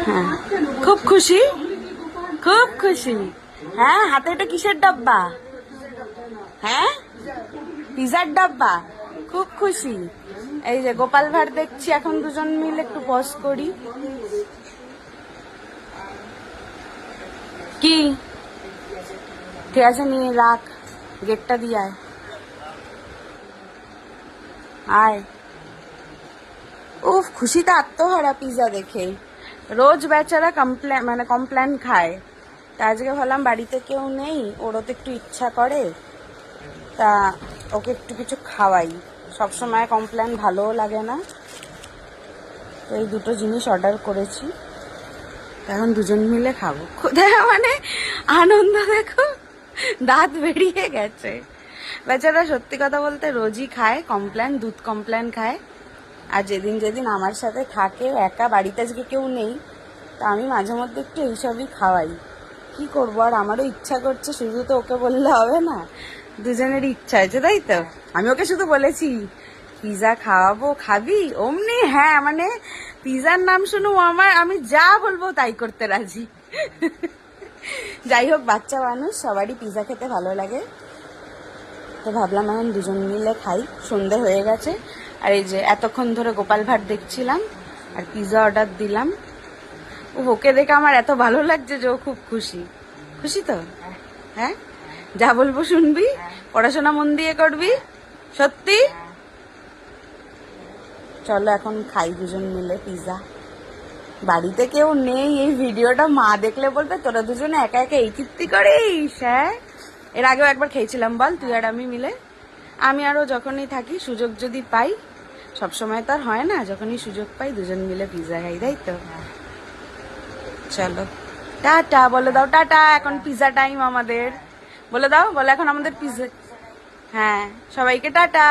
হ্যাঁ, খুব খুশি, খুব খুশি। হ্যাঁ, হাতে এটা কিসের ডাব্বা? হ্যাঁ, পিজার ডাব্বা। খুব খুশি। এই যে গোপাল ভাঁড় দেখছি, এখন দুজন মিলে একটু পজ করি। কি ঠিক আছে, নিয়ে রাখ, গেটটা দিয়ে আয়। আয়। উফ, খুশিতে আত্মহারা পিজা দেখে। রোজ বেচারা কমপ্লেন খায়। তা আজকে ভাবলাম বাড়িতে কেউ নেই, ওরও তো একটু ইচ্ছা করে, তা ওকে একটু কিছু খাওয়াই। সবসময় কমপ্লেন ভালোও লাগে না, তো এই দুটো জিনিস অর্ডার করেছি, এখন দুজন মিলে খাবো। কোথায় মানে আনন্দ দেখো, দাঁত বেরিয়ে গেছে। বেচারা সত্যি কথা বলতে রোজই খায় কমপ্লেন, দুধ কমপ্লেন খায়। আর যেদিন যেদিন আমার সাথে থাকে, একা বাড়িতে আজকে কেউ নেই, তা আমি মাঝে মধ্যে একটু এইসবই খাওয়াই। কি করবো, আর আমারও ইচ্ছা করছে, শুধু তো ওকে বললে হবে না, দুজনেরই ইচ্ছা হয়েছে, তাই তো। আমি ওকে শুধু বলেছি পিজা খাওয়াবো, খাবি? অমনি হ্যাঁ, মানে পিজার নাম শুনো আমি যা বলবো তাই করতে রাজি। যাই হোক, বাচ্চা মানুষ, সবারই পিজা খেতে ভালো লাগে, তো ভাবলাম এখন দুজন মিলে খাই। সন্ধে হয়ে গেছে, আর এই যে এতক্ষণ ধরে গোপাল ভাঁড় দেখছিলাম আর পিজা অর্ডার দিলাম। ওকে দেখে আমার এত ভালো লাগছে যে ও খুব খুশি। খুশি তো? হ্যাঁ, যা বলবো শুনবি, পড়াশোনা মন দিয়ে করবি, সত্যি? চলো এখন খাই দুজন মিলে পিজা। বাড়িতে কেউ নেই, এই ভিডিওটা মা দেখলে বলবে তোরা দুজনে একা একা এই কীর্তি করিস। হ্যাঁ, এর আগেও একবার খেয়েছিলাম, বল, তুই আর আমি মিলে। আমি আরও যখনই থাকি, সুযোগ যদি পাই, সবসময় তো আর হয় না, যখনই সুযোগ পাই দুজন মিলে পিজা খাই, তাই তো। চলো টাটা বলে দাও, টাটা, এখন পিজা টাইম আমাদের। বলে দাও, বলে এখন আমাদের পিজা। হ্যাঁ, সবাইকে টাটা।